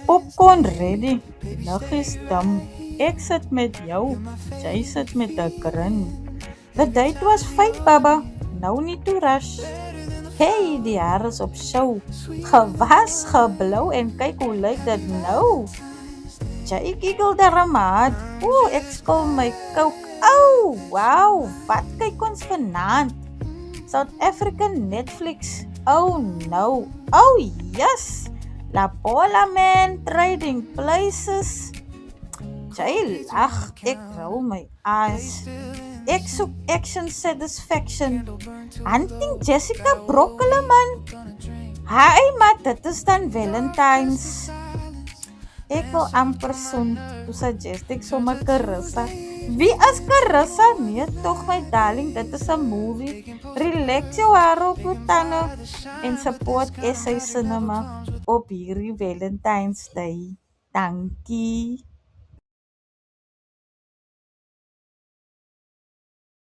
Popcorn ready. Lig is dim. Ek sit met jou. Jy sit met 'n grin. The date was fine, baba. Nou nie to rush. Hey, die haar is op show. Gewas, geblou en kyk hoe lyk dit nou. Jy giggle darmaat. Ooh, ek skil my coke. Oh, wow. Wat kyk ons vanaand? South African Netflix. Oh no. Oh yes. La Pola Man Trading Places. Jy lag, ek rol my eyes. Ek soek action satisfaction. Hunting Jessica Brokeleman. Hi, maar dit is dan Valentine's. Ek wil amper soen, toe suggest ek sommer Carissa. Wie is Carissa? Nee, tog my darling, dit is 'n movie. Relax jou hare op jou tande en support SA Cinema op hierdie Valentine's Day. Dankie.